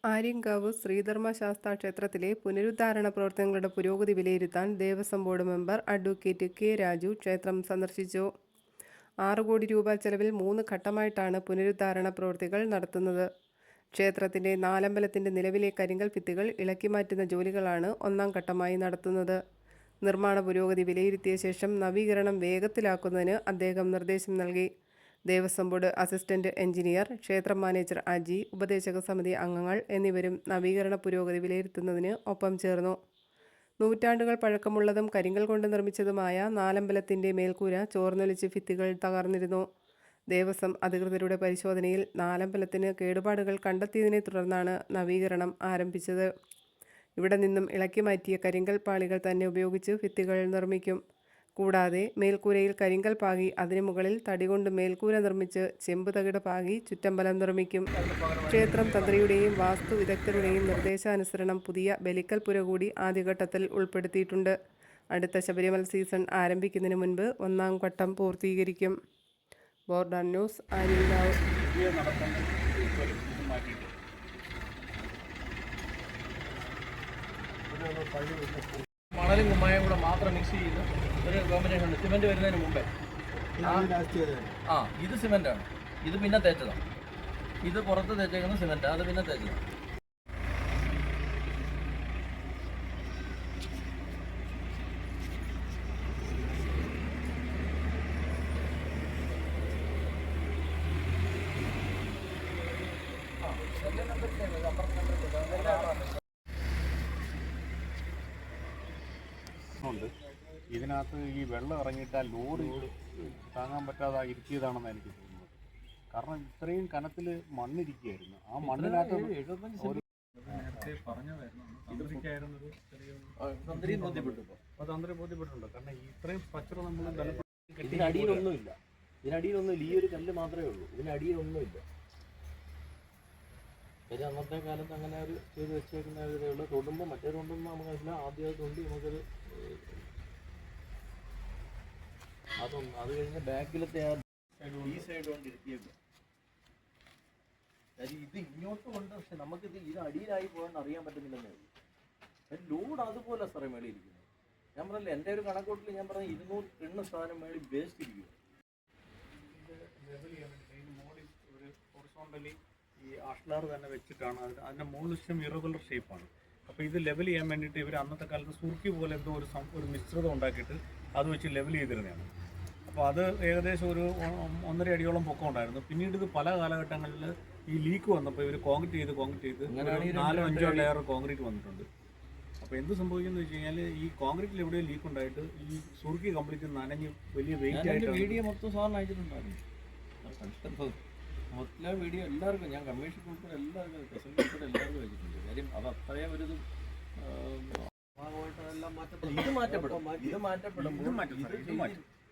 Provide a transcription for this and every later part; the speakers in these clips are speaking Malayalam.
ആര്യങ്കാവ് ശ്രീധർമ്മശാസ്താ ക്ഷേത്രത്തിലെ പുനരുദ്ധാരണ പ്രവർത്തനങ്ങളുടെ പുരോഗതി വിലയിരുത്താൻ Devaswom board member advocate K Raju ക്ഷേത്രം സന്ദർശിച്ചു. 6 കോടി രൂപ ചെലവിൽ 3 ഘട്ടമായിട്ടാണ് പുനരുദ്ധാരണ പ്രവൃത്തികൾ നടത്തുന്നത്. ക്ഷേത്രത്തിന്റെ നാലമ്പലത്തിന്റെ നിലവിലെ കരിങ്കൽ ഭിത്തികൾ ഇളക്കിമാറ്റുന്ന ജോലികളാണ് 1ാം ഘട്ടമായി നടത്തുന്നത്. നിർമ്മാണ പുരോഗതി വിലയിരുത്തിയ ശേഷം നവീകരണം വേഗത്തിലാക്കുന്നതിന് അദ്ദേഹം നിർദ്ദേശം നൽകി. ദേവസ്വം ബോർഡ് അസിസ്റ്റന്റ് എഞ്ചിനീയർ, ക്ഷേത്രം മാനേജർ അജി, ഉപദേശക സമിതി അംഗങ്ങൾ എന്നിവരും നവീകരണ പുരോഗതി വിലയിരുത്തുന്നതിന് ഒപ്പം ചേർന്നു. നൂറ്റാണ്ടുകൾ പഴക്കമുള്ളതും കരിങ്കൽ കൊണ്ട് നിർമ്മിച്ചതുമായ നാലമ്പലത്തിന്റെ മേൽക്കൂര ചോർന്നൊലിച്ച് ഭിത്തികൾ തകർന്നിരുന്നു. ദേവസ്വം അധികൃതരുടെ പരിശോധനയിൽ നാലമ്പലത്തിന് കേടുപാടുകൾ കണ്ടെത്തിയതിനെ തുടർന്നാണ് നവീകരണം ആരംഭിച്ചത്. ഇവിടെ നിന്നും ഇളക്കി മാറ്റിയ കരിങ്കൽ പാളികൾ തന്നെ ഉപയോഗിച്ച് ഭിത്തികൾ നിർമ്മിക്കും. കൂടാതെ മേൽക്കൂരയിൽ കരിങ്കൽ പാകി അതിനു മുകളിൽ തടികൊണ്ട് മേൽക്കൂര നിർമ്മിച്ച് ചെമ്പ് തകിട് പാകി ചുറ്റമ്പലം നിർമ്മിക്കും. ക്ഷേത്രം തന്ത്രിയുടെയും വാസ്തു വിദഗ്ധരുടെയും നിർദ്ദേശാനുസരണം പുതിയ ബലിക്കൽ പുര കൂടി ആദ്യഘട്ടത്തിൽ ഉൾപ്പെടുത്തിയിട്ടുണ്ട്. അടുത്ത ശബരിമല സീസൺ ആരംഭിക്കുന്നതിന് മുൻപ് 1ാം ഘട്ടം പൂർത്തീകരിക്കും. Board news, Aryankavu. മണലും കുമ്മായം കൂടെ മാത്രം മിക്സ് ചെയ്ത് ഒരു കോമ്പിനേഷൻ ഉണ്ട്. സിമെൻറ്റ് വരുന്നതിന് മുമ്പേ ഇത് സിമെൻറ്റാണ്, ഇത് പിന്നെ തേച്ചതാണ്. ഇത് പുറത്ത് തേച്ചേക്കുന്ന സിമെൻറ്റ്, അത് പിന്നെ തേച്ചതാണ്. ഉണ്ട്. ഇതിനകത്ത് ഈ വെള്ളം ഇറങ്ങിയിട്ട് ആ ലോഡ് താങ്ങാൻ പറ്റാതെ ഇരുത്തിയതാണെന്ന് എനിക്ക് തോന്നുന്നത്. കാരണം ഇത്രയും കനത്തിൽ മണ്ണിരിക്കുകയായിരുന്നു. ആ മണ്ണിനകത്ത് ബോധ്യപ്പെട്ടിട്ടുണ്ട്. കാരണം ഇത്രയും സ്ട്രക്ചർ നമ്മൾ ഇതിനടിയിലൊന്നുമില്ല, ഈ ഒരു കല്ല് മാത്രമേ ഉള്ളൂ. ഇതിനടിയിലൊന്നുമില്ല. കാര്യം അന്നത്തെ കാലത്ത് അങ്ങനെ ഒരു ചെയ്ത് വെച്ചേക്കുന്ന ഇതേ ഉള്ളൂ. തൊടുമ്പോൾ മറ്റേ തൊണ്ടൊന്നും നമുക്കല്ല. ആദ്യം തൊണ്ടി നമുക്കത് അതൊന്നും. അത് കഴിഞ്ഞ് ബാക്കിലത്തെ ഈ സൈഡ് കൊണ്ട് ഇരുത്തിയേക്കും. കാര്യം ഇത് ഇങ്ങോട്ട് കൊണ്ട്, പക്ഷെ നമുക്കിത് അടിയിലായി പോകാൻ അറിയാൻ പറ്റുന്നില്ലെന്നേ ഉള്ളൂ. ലോഡ് അതുപോലെ സാറേ മേളിൽ ഇരിക്കുന്നത്. ഞാൻ പറഞ്ഞില്ല, എൻ്റെ ഒരു കണക്കൂട്ടിൽ ഞാൻ പറഞ്ഞ 200 ടണ്ണ് സാധനം മേളിൽ വേസ്റ്റ് ഇരിക്കുക. ഈ ആഷ്ലാർ തന്നെ വെച്ചിട്ടാണ് അതിൻ്റെ മുകളിലും ഇറഗുലർ ഷേപ്പാണ്. അപ്പോൾ ഇത് ലെവൽ ചെയ്യാൻ വേണ്ടിയിട്ട് ഇവർ അന്നത്തെ കാലത്ത് സുർക്കി പോലെ എന്തോ ഒരു മിശ്രിതം ഉണ്ടാക്കിയിട്ട് അത് വെച്ച് ലെവൽ ചെയ്തിരുന്നതാണ്. അപ്പോൾ അത് ഏകദേശം ഒരു 1.5 അടിയോളം പൊക്കം ഉണ്ടായിരുന്നു. പിന്നീട് ഇത് പല കാലഘട്ടങ്ങളിൽ ഈ ലീക്ക് വന്നപ്പോൾ ഇവർ കോൺക്രീറ്റ് ചെയ്ത് 4-5 ലെയർ കോൺക്രീറ്റ് വന്നിട്ടുണ്ട്. അപ്പോൾ എന്ത് സംഭവിക്കുന്നത് വെച്ച് കഴിഞ്ഞാൽ ഈ കോൺക്രീറ്റിൽ എവിടെയും ലീക്ക് ഉണ്ടായിട്ട് ഈ സുർക്കി കംപ്ലീറ്റ് നനഞ്ഞ് വലിയ വെയിറ്റ് ആയിട്ട് വീഡിയോ മൊത്തം സാറിന് അയച്ചിട്ടുണ്ടായിരുന്നു. മൊത്തം വീഡിയോ എല്ലാവർക്കും, ഞാൻ കമ്മീഷൻ ഉൾപ്പെടെ എല്ലാവർക്കും, പ്രസിഡന്റ് ഉൾപ്പെടെ എല്ലാവർക്കും വെച്ചിട്ടുണ്ട്. കാര്യം അത് അത്രയും ഒരു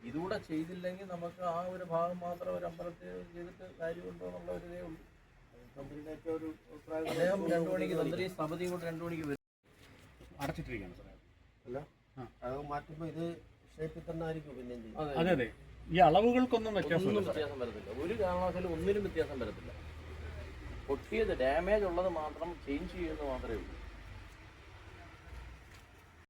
ഇതുകൂടെ ചെയ്തില്ലെങ്കിൽ നമുക്ക് ആ ഒരു ഭാഗം മാത്രം ഒരു അമ്പലത്തിൽ ചെയ്തിട്ട് കാര്യമുണ്ടോ എന്നുള്ള ഒരു ഇതേ ഉള്ളൂ. തന്ത്രിയുടെയൊക്കെ ഒരു അദ്ദേഹം 2 മണിക്ക് തന്ത്രി സമിതി കൂടെ 2 മണിക്ക് വരും. അടച്ചിട്ടിരിക്കുകയാണ് സാറേ. അല്ല, അത് മാറ്റുമ്പോൾ ഇത് ഷേപ്പിൽ തന്നെ ആയിരിക്കും പിന്നെ. അതെ അതെ, ഈ അളവുകൾക്കൊന്നും വ്യത്യാസം വരത്തില്ല. ഒരു കാരണവശാലും ഒന്നിനും വ്യത്യാസം വരത്തില്ല. പൊട്ടിയത് ഡാമേജ് ഉള്ളത് മാത്രം ചേഞ്ച് ചെയ്യുന്നത് മാത്രമേ ഉള്ളൂ.